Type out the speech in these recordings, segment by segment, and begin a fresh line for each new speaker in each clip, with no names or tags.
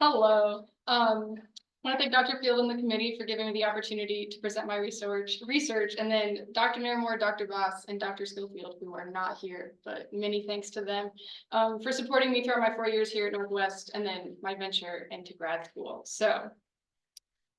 Hello. I want to thank Dr. Field and the committee for giving me the opportunity to present my research, and then Dr. Naramore, Dr. Voss, and Dr. Schofield, who are not here, but many thanks to them for supporting me throughout my 4 years here at Northwest and then my venture into grad school. So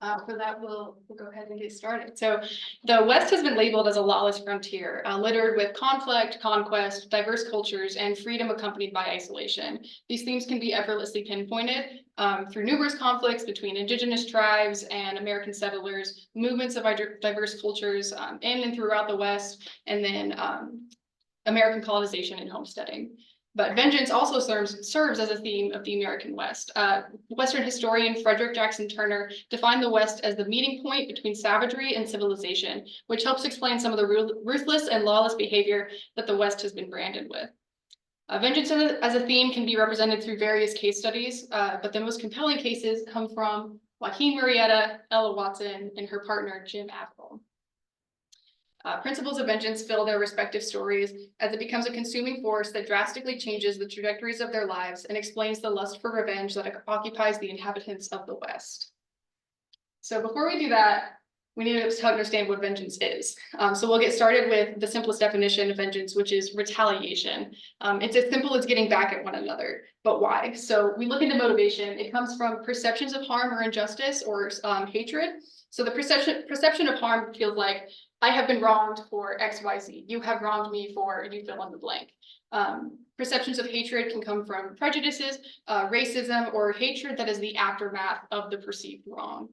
for that, we'll go ahead and get started. So the West has been labeled as a lawless frontier, littered with conflict, conquest, diverse cultures, and freedom accompanied by isolation. These themes can be effortlessly pinpointed through numerous conflicts between indigenous tribes and American settlers, movements of diverse cultures in and throughout the West, and then American colonization and homesteading. But vengeance also serves as a theme of the American West. Western historian Frederick Jackson Turner defined the West as the meeting point between savagery and civilization, which helps explain some of the ruthless and lawless behavior that the West has been branded with. Vengeance as a theme can be represented through various case studies, but the most compelling cases come from Joaquin Murrieta, Ella Watson, and her partner, Jim Averill. Principles of vengeance fill their respective stories as it becomes a consuming force that drastically changes the trajectories of their lives and explains the lust for revenge that occupies the inhabitants of the West. So before we do that, we need to understand what vengeance is. So we'll get started with the simplest definition of vengeance, which is retaliation. It's as simple as getting back at one another, but why? So we look into motivation. It comes from perceptions of harm or injustice or hatred. So the perception of harm feels like, I have been wronged for X, Y, Z. You have wronged me for, you fill in the blank. Perceptions of hatred can come from prejudices, racism, or hatred that is the aftermath of the perceived wrong.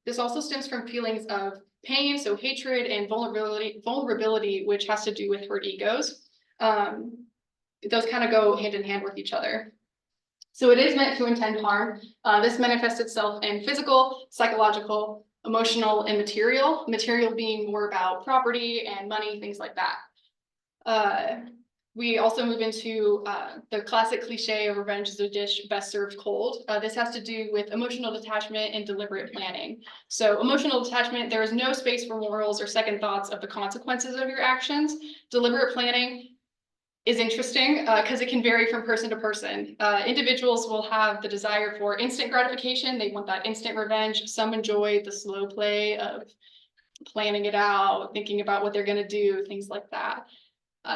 This also stems from feelings of pain, so hatred and vulnerability, which has to do with hurt egos. Those kind of go hand in hand with each other. So it is meant to intend harm. This manifests itself in physical, psychological, emotional, and material. Material being more about property and money, things like that. We also move into the classic cliche of revenge is a dish best served cold. This has to do with emotional detachment and deliberate planning. So emotional detachment, there is no space for morals or second thoughts of the consequences of your actions. Deliberate planning is interesting because it can vary from person to person. Individuals will have the desire for instant gratification. They want that instant revenge. Some enjoy the slow play of planning it out, thinking about what they're going to do, things like that.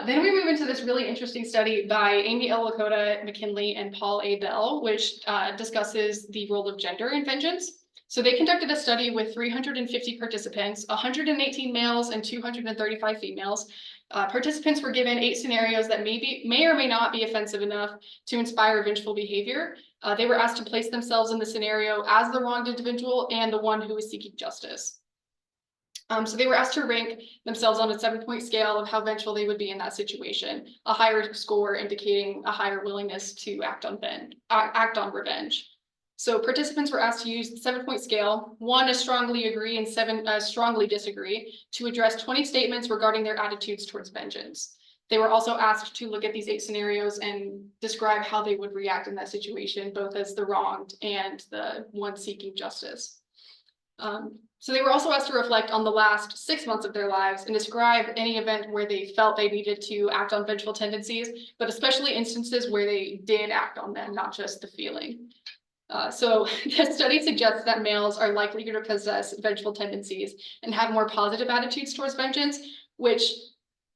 Then we move into this really interesting study by Amy L. Lakota McKinley and Paul A. Bell, which discusses the role of gender in vengeance. So they conducted a study with 350 participants, 118 males and 235 females. Participants were given 8 scenarios that may or may not be offensive enough to inspire vengeful behavior. They were asked to place themselves in the scenario as the wronged individual and the one who was seeking justice. So they were asked to rank themselves on a 7-point scale of how vengeful they would be in that situation, a higher score indicating a higher willingness to act on revenge. So participants were asked to use the 7-point scale, 1 as strongly agree and 7 as strongly disagree, to address 20 statements regarding their attitudes towards vengeance. They were also asked to look at these 8 scenarios and describe how they would react in that situation, both as the wronged and the one seeking justice. So they were also asked to reflect on the last 6 months of their lives and describe any event where they felt they needed to act on vengeful tendencies, but especially instances where they did act on them, not just the feeling. So the study suggests that males are likely to possess vengeful tendencies and have more positive attitudes towards vengeance, which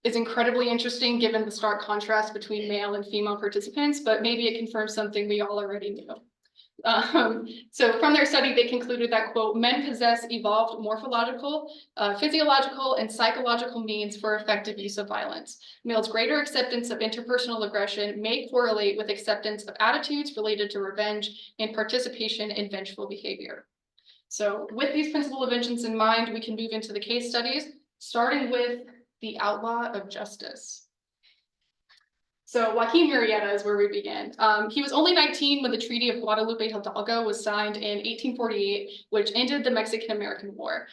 is incredibly interesting given the stark contrast between male and female participants, but maybe it confirms something we all already knew. So from their study, they concluded that, quote, men possess evolved morphological, physiological, and psychological means for effective use of violence. Males' greater acceptance of interpersonal aggression may correlate with acceptance of attitudes related to revenge and participation in vengeful behavior. So with these principles of vengeance in mind, we can move into the case studies, starting with the outlaw of justice. So Joaquin Murrieta is where we begin. He was only 19 when the Treaty of Guadalupe Hidalgo was signed in 1848, which ended the Mexican-American War.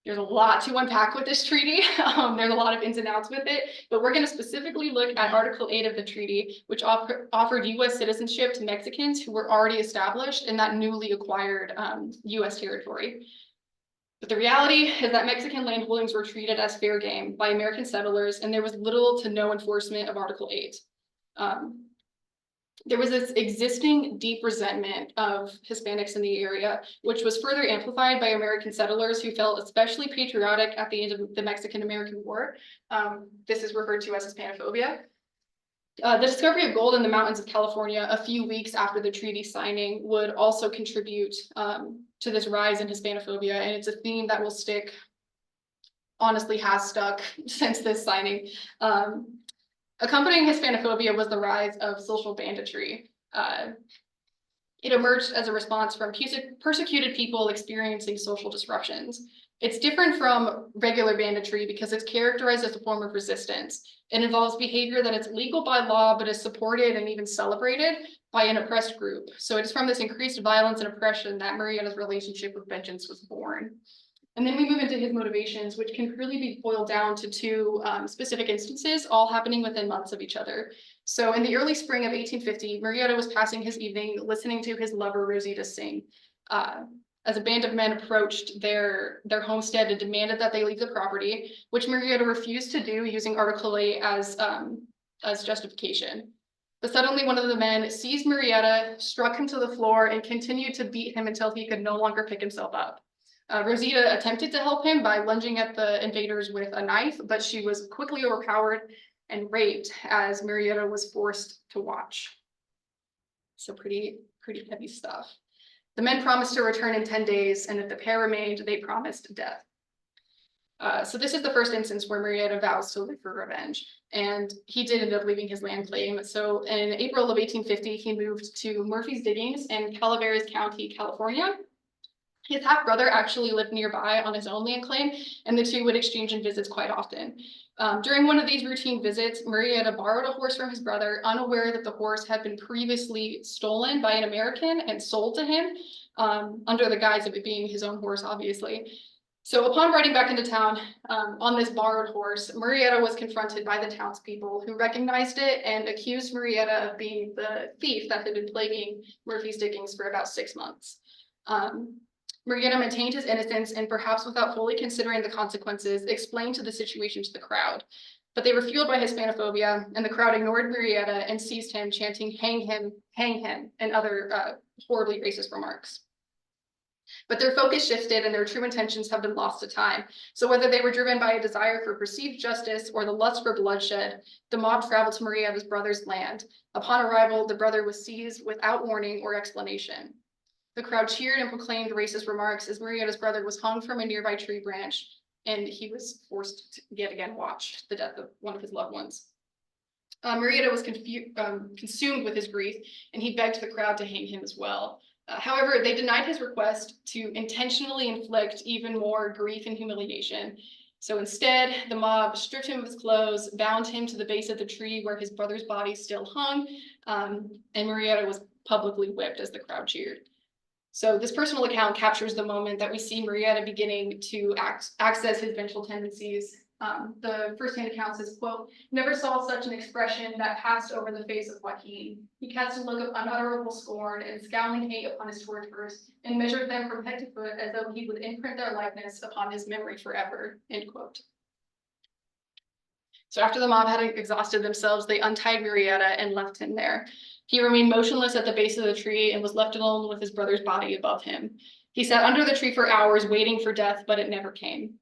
There's a lot to unpack with this treaty. There's a lot of ins and outs with it, but we're going to specifically look at Article 8 of the treaty, which offered U.S. citizenship to Mexicans who were already established in that newly acquired U.S. territory. But the reality is that Mexican landholdings were treated as fair game by American settlers, and there was little to no enforcement of Article 8. There was this existing deep resentment of Hispanics in the area, which was further amplified by American settlers who felt especially patriotic at the end of the Mexican-American War. This is referred to as Hispanophobia. The discovery of gold in the mountains of California a few weeks after the treaty signing would also contribute to this rise in Hispanophobia, and it's a theme that will stick, honestly has stuck since this signing. Accompanying Hispanophobia was the rise of social banditry. It emerged as a response from persecuted people experiencing social disruptions. It's different from regular banditry because it's characterized as a form of resistance. It involves behavior that is legal by law, but is supported and even celebrated by an oppressed group. So it is from this increased violence and oppression that Murrieta's relationship with vengeance was born. And then we move into his motivations, which can really be boiled down to two specific instances, all happening within months of each other. So in the early spring of 1850, Murrieta was passing his evening listening to his lover Rosita sing. As a band of men approached their homestead and demanded that they leave the property, which Murrieta refused to do, using Article 8 as justification. But suddenly one of the men seized Murrieta, struck him to the floor, and continued to beat him until he could no longer pick himself up. Rosita attempted to help him by lunging at the invaders with a knife, but she was quickly overpowered and raped as Murrieta was forced to watch. So pretty heavy stuff. The men promised to return in 10 days, and if the pair remained, they promised death. So this is the first instance where Murrieta vows to live for revenge, and he did end up leaving his land claim. So in April of 1850, he moved to Murphy's Diggings in Calaveras County, California. His half-brother actually lived nearby on his own land claim, and the two would exchange in visits quite often. During one of these routine visits, Murrieta borrowed a horse from his brother, unaware that the horse had been previously stolen by an American and sold to him, under the guise of it being his own horse, obviously. So upon riding back into town on this borrowed horse, Murrieta was confronted by the townspeople, who recognized it and accused Murrieta of being the thief that had been plaguing Murphy's Diggings for about 6 months. Murrieta maintained his innocence and, perhaps without fully considering the consequences, explained the situation to the crowd. But they were fueled by Hispanophobia, and the crowd ignored Murrieta and seized him, chanting hang him, and other horribly racist remarks. But their focus shifted and their true intentions have been lost to time. So whether they were driven by a desire for perceived justice or the lust for bloodshed, the mob traveled to Murrieta's brother's land. Upon arrival, the brother was seized without warning or explanation. The crowd cheered and proclaimed racist remarks as Murrieta's brother was hung from a nearby tree branch, and he was forced to yet again watch the death of one of his loved ones. Murrieta was consumed with his grief, and he begged the crowd to hang him as well. However, they denied his request to intentionally inflict even more grief and humiliation. So instead, the mob stripped him of his clothes, bound him to the base of the tree where his brother's body still hung, and Murrieta was publicly whipped as the crowd cheered. So this personal account captures the moment that we see Murrieta beginning to access his vengeful tendencies. The first-hand account says, quote, "Never saw such an expression that passed over the face of Joaquin. He cast a look of unutterable scorn and scowling hate upon his torturers, and measured them from head to foot as though he would imprint their likeness upon his memory forever," end quote. So after the mob had exhausted themselves, they untied Murrieta and left him there. He remained motionless at the base of the tree and was left alone with his brother's body above him. He sat under the tree for hours waiting for death, but it never came.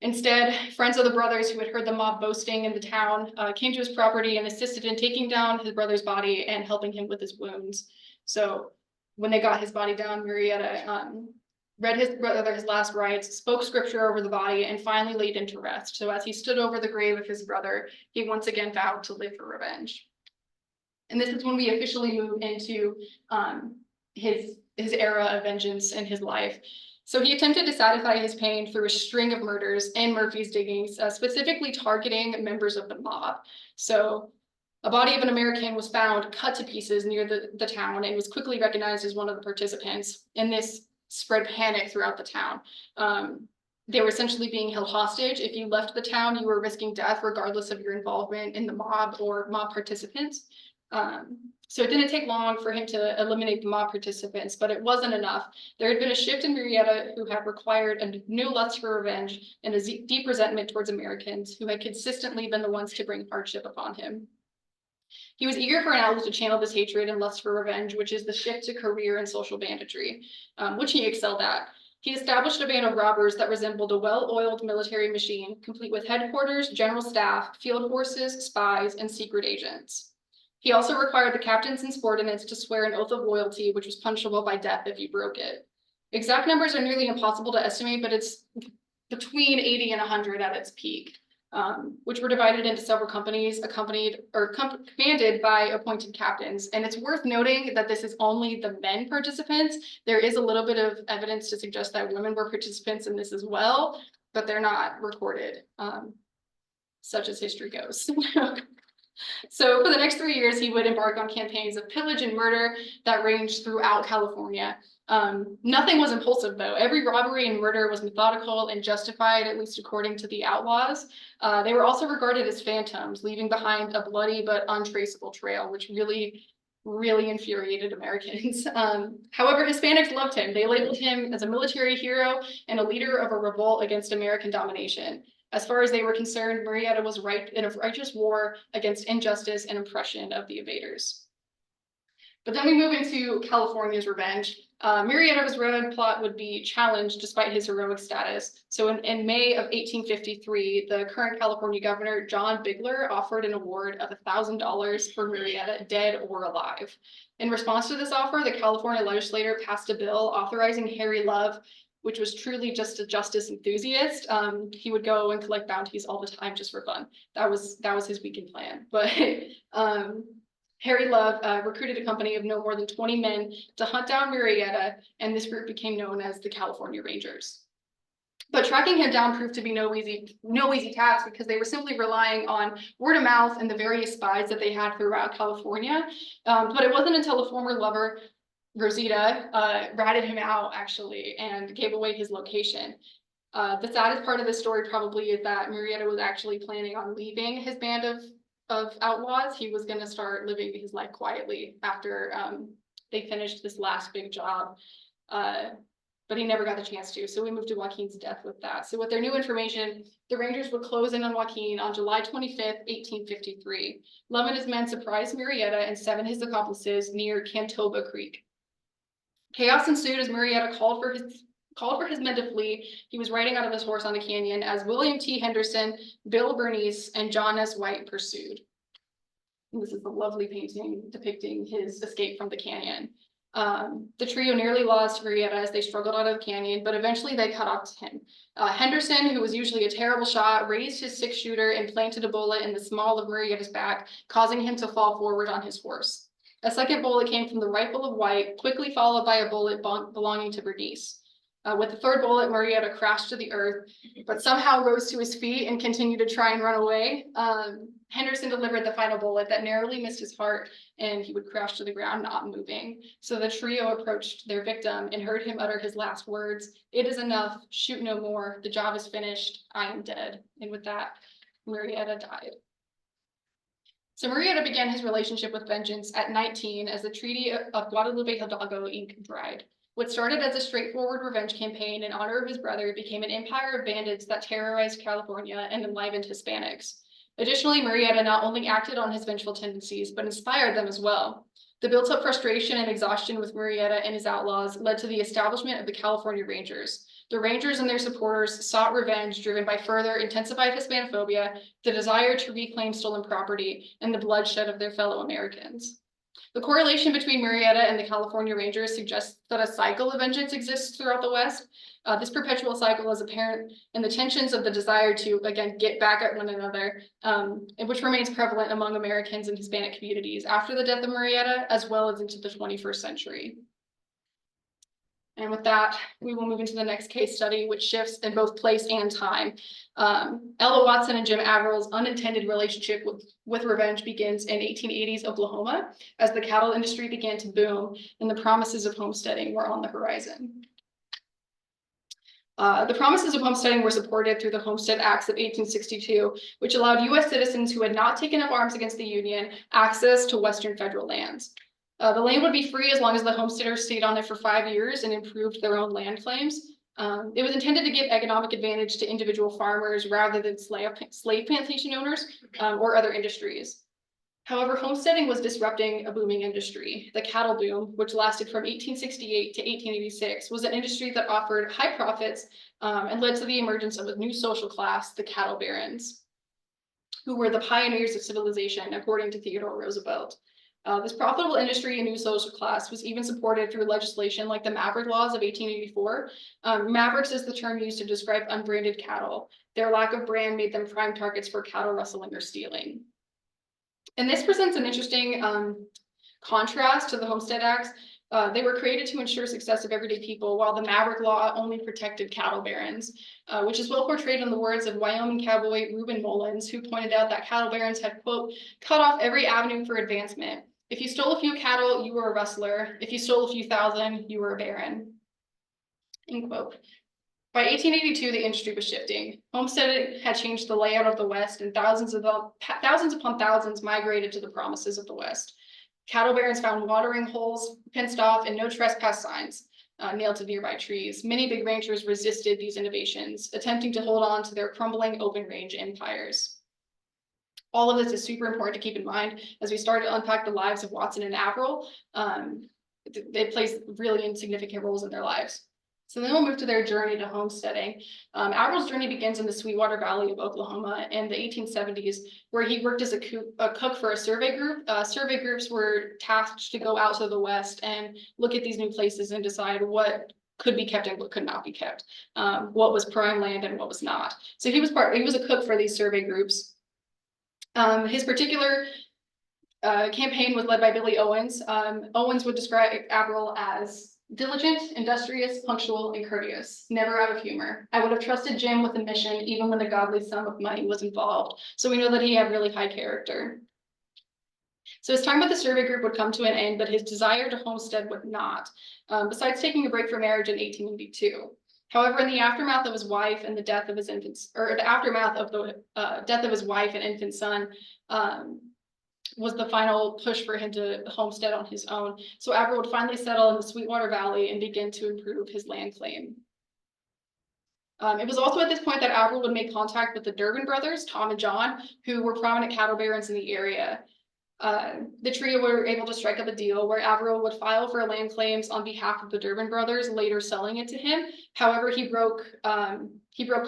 Instead, friends of the brothers who had heard the mob boasting in the town came to his property and assisted in taking down his brother's body and helping him with his wounds. So when they got his body down, Murrieta read his brother his last rites, spoke scripture over the body, and finally laid him to rest. So as he stood over the grave of his brother, he once again vowed to live for revenge. And this is when we officially move into his era of vengeance in his life. So he attempted to satisfy his pain through a string of murders in Murphy's Diggings, specifically targeting members of the mob. So a body of an American was found cut to pieces near the town and was quickly recognized as one of the participants. And this spread panic throughout the town. They were essentially being held hostage. If you left the town, you were risking death regardless of your involvement in the mob or mob participants. So it didn't take long for him to eliminate the mob participants, but it wasn't enough. There had been a shift in Murrieta who had required a new lust for revenge and a deep resentment towards Americans who had consistently been the ones to bring hardship upon him. He was eager for an outlet to channel this hatred and lust for revenge, which is the shift to career and social banditry, which he excelled at. He established a band of robbers that resembled a well-oiled military machine, complete with headquarters, general staff, field forces, spies, and secret agents. He also required the captains and subordinates to swear an oath of loyalty, which was punishable by death if you broke it. Exact numbers are nearly impossible to estimate, but it's between 80 and 100 at its peak, which were divided into several companies, commanded by appointed captains. And it's worth noting that this is only the men participants. There is a little bit of evidence to suggest that women were participants in this as well, but they're not recorded, such as history goes. So for the next 3 years, he would embark on campaigns of pillage and murder that ranged throughout California. Nothing was impulsive, though. Every robbery and murder was methodical and justified, at least according to the outlaws. They were also regarded as phantoms, leaving behind a bloody but untraceable trail, which really infuriated Americans. However, Hispanics loved him. They labeled him as a military hero and a leader of a revolt against American domination. As far as they were concerned, Murrieta was right in a righteous war against injustice and oppression of the invaders. But then we move into California's revenge. Murrieta's revenge plot would be challenged despite his heroic status. So in May of 1853, the current California governor, John Bigler, offered an award of $1,000 for Murrieta, dead or alive. In response to this offer, the California legislature passed a bill authorizing Harry Love, which was truly just a justice enthusiast. He would go and collect bounties all the time just for fun. That was his weekend plan. But Harry Love recruited a company of no more than 20 men to hunt down Murrieta, and this group became known as the California Rangers. But tracking him down proved to be no easy task, because they were simply relying on word of mouth and the various spies that they had throughout California. But it wasn't until a former lover, Rosita, ratted him out, actually, and gave away his location. The saddest part of this story probably is that Murrieta was actually planning on leaving his band of outlaws. He was going to start living his life quietly after they finished this last big job, but he never got the chance to. So we moved to Joaquin's death with that. So with their new information, the Rangers would close in on Joaquin on July 25th, 1853. Love and his men surprised Murrieta and 7 of his accomplices near Cantoba Creek. Chaos ensued as Murrieta called for his men to flee. He was riding out of his horse on a canyon as William T. Henderson, Bill Bernice, and John S. White pursued. And this is a lovely painting depicting his escape from the canyon. The trio nearly lost Murrieta as they struggled out of the canyon, but eventually they caught up to him. Henderson, who was usually a terrible shot, raised his 6-shooter and planted a bullet in the small of Murrieta's back, causing him to fall forward on his horse. A second bullet came from the rifle of White, quickly followed by a bullet belonging to Bernice. With the third bullet, Murrieta crashed to the earth, but somehow rose to his feet and continued to try and run away. Henderson delivered the final bullet that narrowly missed his heart, and he would crash to the ground, not moving. So the trio approached their victim and heard him utter his last words: "It is enough, shoot no more, the job is finished, I am dead." And with that, Murrieta died. So Murrieta began his relationship with vengeance at 19 as the Treaty of Guadalupe Hidalgo ink dried. What started as a straightforward revenge campaign in honor of his brother became an empire of bandits that terrorized California and enlivened Hispanics. Additionally, Murrieta not only acted on his vengeful tendencies, but inspired them as well. The built-up frustration and exhaustion with Murrieta and his outlaws led to the establishment of the California Rangers. The Rangers and their supporters sought revenge driven by further intensified Hispanophobia, the desire to reclaim stolen property, and the bloodshed of their fellow Americans. The correlation between Murrieta and the California Rangers suggests that a cycle of vengeance exists throughout the West. This perpetual cycle is apparent in the tensions of the desire to, again, get back at one another, which remains prevalent among Americans and Hispanic communities after the death of Murrieta, as well as into the 21st century. And with that, we will move into the next case study, which shifts in both place and time. Ella Watson and Jim Averill's unintended relationship with revenge begins in 1880s Oklahoma as the cattle industry began to boom and the promises of homesteading were on the horizon. The promises of homesteading were supported through the Homestead Acts of 1862, which allowed U.S. citizens who had not taken up arms against the Union access to Western federal lands. The land would be free as long as the homesteaders stayed on there for 5 years and improved their own land claims. It was intended to give economic advantage to individual farmers rather than slave plantation owners or other industries. However, homesteading was disrupting a booming industry. The cattle boom, which lasted from 1868 to 1886, was an industry that offered high profits and led to the emergence of a new social class, the cattle barons, who were the pioneers of civilization, according to Theodore Roosevelt. This profitable industry and new social class was even supported through legislation like the Maverick Laws of 1884. Mavericks is the term used to describe unbranded cattle. Their lack of brand made them prime targets for cattle rustling or stealing. And this presents an interesting contrast to the Homestead Acts. They were created to ensure success of everyday people, while the Maverick Law only protected cattle barons, which is well portrayed in the words of Wyoming cowboy Reuben Mullins, who pointed out that cattle barons had, quote, cut off every avenue for advancement. If you stole a few cattle, you were a rustler. If you stole a few thousand, you were a baron, end quote. By 1882, the industry was shifting. Homesteading had changed the layout of the West, and thousands upon thousands migrated to the promises of the West. Cattle barons found watering holes fenced off and no trespass signs nailed to nearby trees. Many big ranchers resisted these innovations, attempting to hold on to their crumbling open range empires. All of this is super important to keep in mind as we start to unpack the lives of Watson and Averill. They play really insignificant roles in their lives. So then we'll move to their journey to homesteading. Averill's journey begins in the Sweetwater Valley of Oklahoma in the 1870s, where he worked as a cook for a survey group. Survey groups were tasked to go out to the West and look at these new places and decide what could be kept and what could not be kept, what was prime land and what was not. So he was a cook for these survey groups. His particular campaign was led by Billy Owens. Owens would describe Averill as diligent, industrious, punctual, and courteous, never out of humor. I would have trusted Jim with a mission even when the godly sum of money was involved. So we know that he had really high character. So his time with the survey group would come to an end, but his desire to homestead would not, besides taking a break from marriage in 1882. However, in the aftermath of his wife and the death of his infants, or the aftermath of the death of his wife and infant son, was the final push for him to homestead on his own. So Averill would finally settle in the Sweetwater Valley and begin to improve his land claim. It was also at this point that Averill would make contact with the Durbin brothers, Tom and John, who were prominent cattle barons in the area. The trio were able to strike up a deal where Averill would file for land claims on behalf of the Durbin brothers, later selling it to him. However, he broke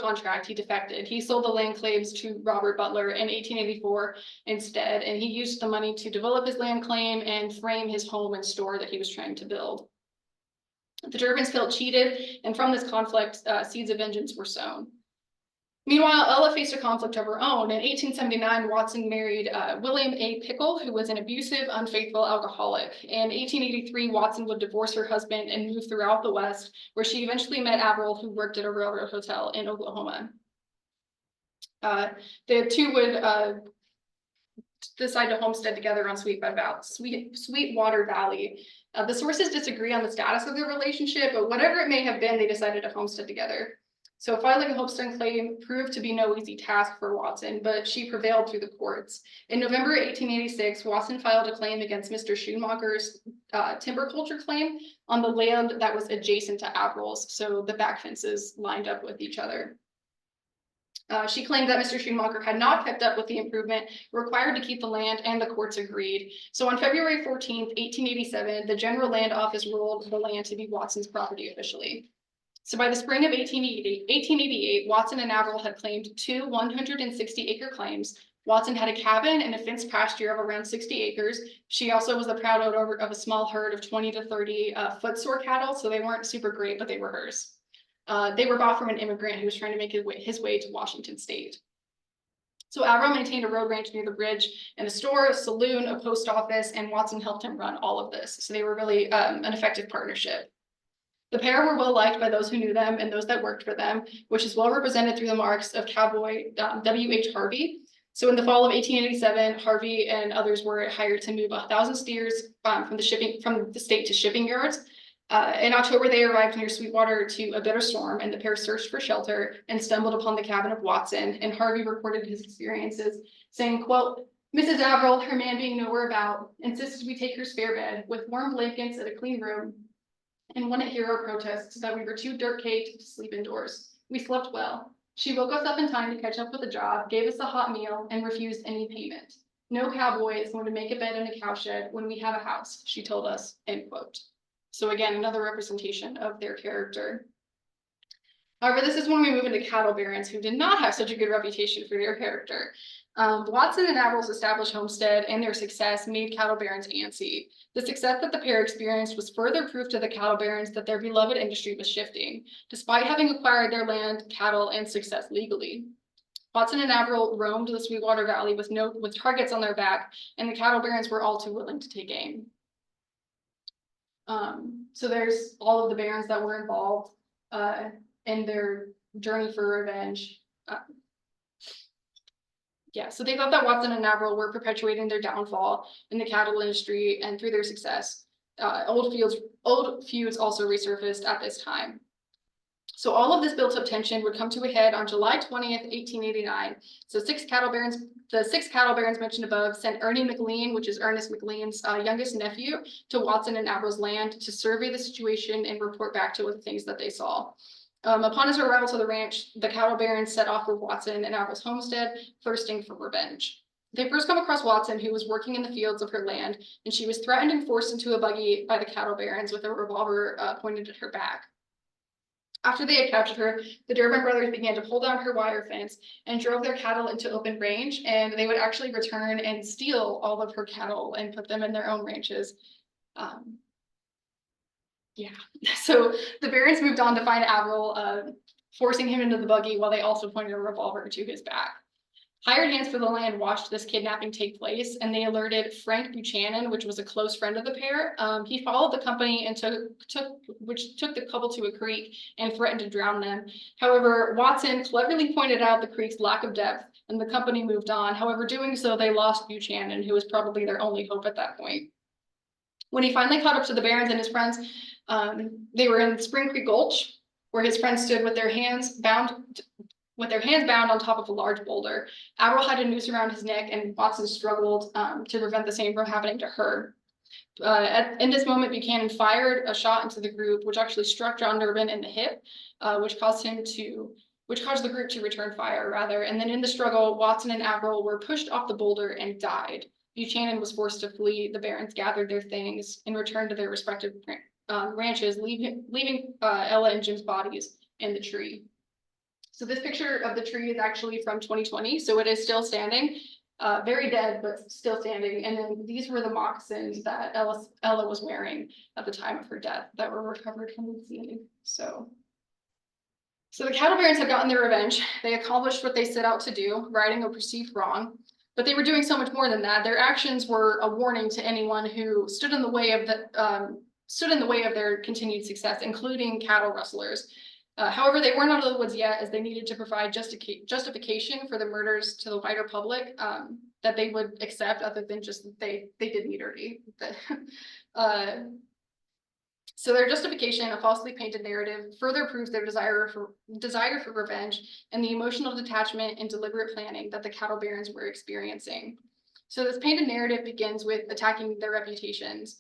contract, he defected. He sold the land claims to Robert Butler in 1884 instead, and he used the money to develop his land claim and frame his home and store that he was trying to build. The Durbins felt cheated, and from this conflict, seeds of vengeance were sown. Meanwhile, Ella faced a conflict of her own. In 1879, Watson married William A. Pickle, who was an abusive, unfaithful alcoholic. In 1883, Watson would divorce her husband and move throughout the West, where she eventually met Averill, who worked at a railroad hotel in Oklahoma. The two would decide to homestead together on Sweetwater Valley. The sources disagree on the status of their relationship, but whatever it may have been, they decided to homestead together. So filing a homestead claim proved to be no easy task for Watson, but she prevailed through the courts. In November 1886, Watson filed a claim against Mr. Schumacher's timber culture claim on the land that was adjacent to Averill's, so the back fences lined up with each other. She claimed that Mr. Schumacher had not kept up with the improvement required to keep the land, and the courts agreed. So on February 14th, 1887, the General Land Office ruled the land to be Watson's property officially. So by the spring of 1888, Watson and Averill had claimed two 160-acre claims. Watson had a cabin and a fenced pasture of around 60 acres. She also was the proud owner of a small herd of 20 to 30 footsore cattle, so they weren't super great, but they were hers. They were bought from an immigrant who was trying to make his way to Washington State. So Averill maintained a road ranch near the bridge and a store, a saloon, a post office, and Watson helped him run all of this. So they were really an effective partnership. The pair were well liked by those who knew them and those that worked for them, which is well represented through the marks of cowboy W.H. Harvey. So in the fall of 1887, Harvey and others were hired to move 1,000 steers from the state to shipping yards. In October, they arrived near Sweetwater to a bitter storm, and the pair searched for shelter and stumbled upon the cabin of Watson. And Harvey recorded his experiences, saying, quote, Mrs. Averill, her man being nowhere about, insisted we take her spare bed with warm blankets and a clean room, and wouldn't hear our protests that we were too dirt-caked to sleep indoors. We slept well. She woke us up in time to catch up with the job, gave us a hot meal, and refused any payment. No cowboy is going to make a bed in a cowshed when we have a house, she told us, end quote. So again, another representation of their character. However, this is when we move into cattle barons who did not have such a good reputation for their character. Watson and Averill's established homestead and their success made cattle barons antsy. The success that the pair experienced was further proof to the cattle barons that their beloved industry was shifting, despite having acquired their land, cattle, and success legally. Watson and Averill roamed the Sweetwater Valley with targets on their back, and the cattle barons were all too willing to take aim. So there's all of the barons that were involved in their journey for revenge. So they thought that Watson and Averill were perpetuating their downfall in the cattle industry, and through their success, old feuds also resurfaced at this time. So all of this built up tension would come to a head on July 20th, 1889. So the six cattle barons mentioned above sent Ernie McLean, which is Ernest McLean's youngest nephew, to Watson and Averill's land to survey the situation and report back to the things that they saw. Upon his arrival to the ranch, the cattle barons set off for Watson and Averill's homestead, thirsting for revenge. They first come across Watson, who was working in the fields of her land, and she was threatened and forced into a buggy by the cattle barons with a revolver pointed at her back. After they had captured her, the Durbin brothers began to pull down her wire fence and drove their cattle into open range, and they would actually return and steal all of her cattle and put them in their own ranches. So the barons moved on to find Averill, forcing him into the buggy while they also pointed a revolver to his back. Hired hands for the land watched this kidnapping take place, and they alerted Frank Buchanan, which was a close friend of the pair. He followed the company and took the couple to a creek and threatened to drown them. However, Watson cleverly pointed out the creek's lack of depth, and the company moved on. However, doing so, they lost Buchanan, who was probably their only hope at that point. When he finally caught up to the barons and his friends, they were in Spring Creek Gulch, where his friends stood with their hands bound on top of a large boulder. Averill had a noose around his neck, and Watson struggled to prevent the same from happening to her. In this moment, Buchanan fired a shot into the group, which actually struck John Durbin in the hip, which caused the group to return fire, rather. And then in the struggle, Watson and Averill were pushed off the boulder and died. Buchanan was forced to flee. The barons gathered their things and returned to their respective ranches, leaving Ella and Jim's bodies in the tree. So this picture of the tree is actually from 2020, so it is still standing, very dead, but still standing. And then these were the moccasins that Ella was wearing at the time of her death that were recovered from the scene. So the cattle barons had gotten their revenge. They accomplished what they set out to do, righting a perceived wrong. But they were doing so much more than that. Their actions were a warning to anyone who stood in the way of their continued success, including cattle rustlers. However, they weren't out of the woods yet, as they needed to provide justification for the murders to the wider public that they would accept, other than just that they did me dirty. So their justification, a falsely painted narrative, further proves their desire for revenge and the emotional detachment and deliberate planning that the cattle barons were experiencing. So this painted narrative begins with attacking their reputations.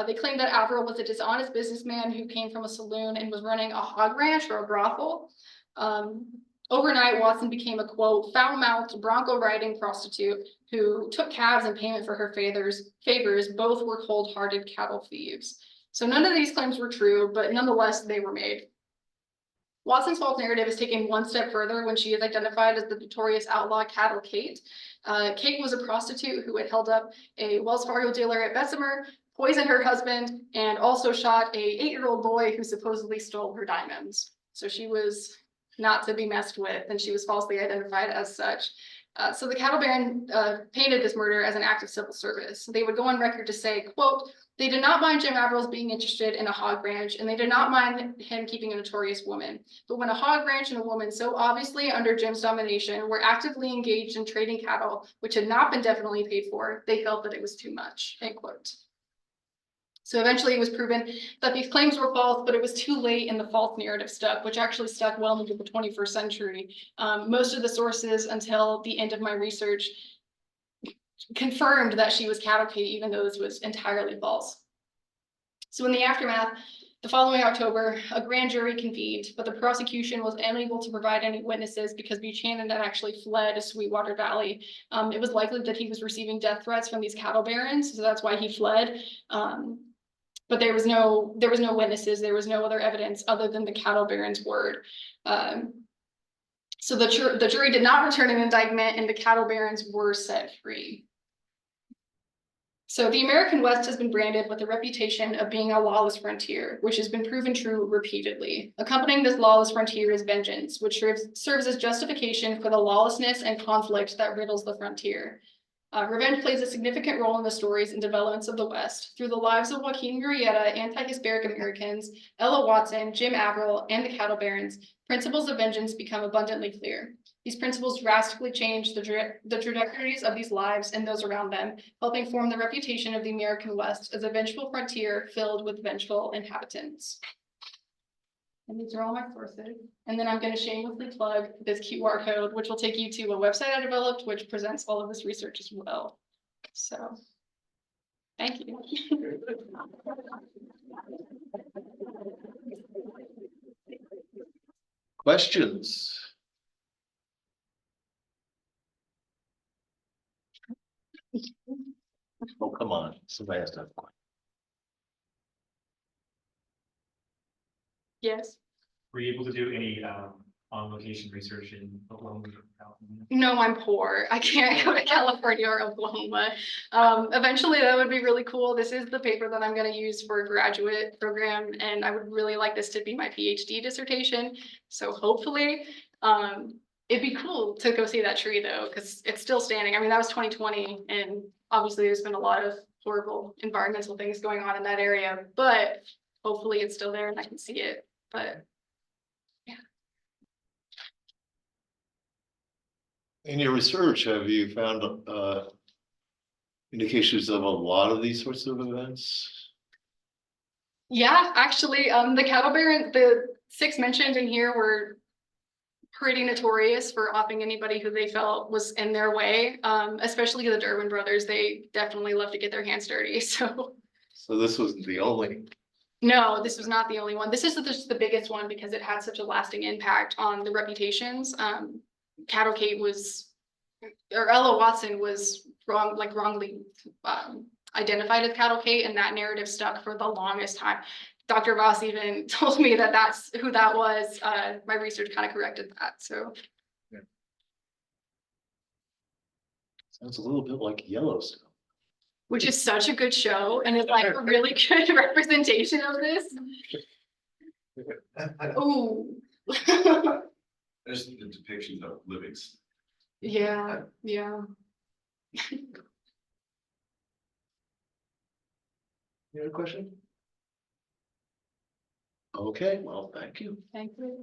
They claimed that Averill was a dishonest businessman who came from a saloon and was running a hog ranch or a brothel. Overnight, Watson became a, quote, foul-mouthed, bronco-riding prostitute who took calves in payment for her favors. Both were cold-hearted cattle thieves. So none of these claims were true, but nonetheless, they were made. Watson's false narrative is taken one step further when she is identified as the notorious outlaw Cattle Kate. Kate was a prostitute who had held up a Wells Fargo dealer at Bessemer, poisoned her husband, and also shot a 8-year-old boy who supposedly stole her diamonds. So she was not to be messed with, and she was falsely identified as such. So the cattle baron painted this murder as an act of civil service. They would go on record to say, quote, they did not mind Jim Averill's being interested in a hog ranch, and they did not mind him keeping a notorious woman. But when a hog ranch and a woman so obviously under Jim's domination were actively engaged in trading cattle, which had not been definitely paid for, they felt that it was too much, end quote. So eventually it was proven that these claims were false, but it was too late and the false narrative stuck, which actually stuck well into the 21st century. Most of the sources until the end of my research confirmed that she was Cattle Kate, even though this was entirely false. So in the aftermath, The following October, a grand jury convened, but the prosecution was unable to provide any witnesses because Buchanan had actually fled to Sweetwater Valley. It was likely that he was receiving death threats from these cattle barons, so that's why he fled. But there was no witnesses, there was no other evidence other than the cattle baron's word. So the jury did not return an indictment, and the cattle barons were set free. So the American West has been branded with the reputation of being a lawless frontier, which has been proven true repeatedly. Accompanying this lawless frontier is vengeance, which serves as justification for the lawlessness and conflict that riddles the frontier. Revenge plays a significant role in the stories and developments of the West. Through the lives of Joaquin Murrieta, anti-Hispanic Americans, Ella Watson, Jim Averill, and the cattle barons, principles of vengeance become abundantly clear. These principles drastically change the trajectories of these lives and those around them, helping form the reputation of the American West as a vengeful frontier filled with vengeful inhabitants. And these are all my sources. And then I'm going to shamelessly plug this QR code, which will take you to a website I developed, which presents all of this research as well. So, thank you.
Questions? Oh, come on. Somebody has to have a question.
Yes.
Were you able to do any on location research in Oklahoma?
No, I'm poor. I can't go to California or Oklahoma. Eventually that would be really cool. This is the paper that I'm going to use for a graduate program, and I would really like this to be my PhD dissertation. So hopefully, it'd be cool to go see that tree though, because it's still standing. I mean, that was 2020, and obviously there's been a lot of horrible environmental things going on in that area, but hopefully it's still there and I can see it. But
In your research, have you found indications of a lot of these sorts of events?
yeah, actually, the cattle baron, the 6 mentioned in here were pretty notorious for offing anybody who they felt was in their way, especially the Durbin brothers. They definitely love to get their hands dirty. So
this wasn't the only.
no, this was not the only one. This is the biggest one because it had such a lasting impact on the reputations. Cattle Kate was, or Ella Watson was wrongly identified as Cattle Kate, and that narrative stuck for the longest time. Dr. Voss even told me that that's who that was. My research kind of corrected that. So
yeah. Sounds a little bit like Yellowstone.
Which is such a good show, and it's like a really good representation of this. Ooh.
Just the depiction of livings.
Yeah, yeah.
You have a question? Okay, well, thank you.
Thank you.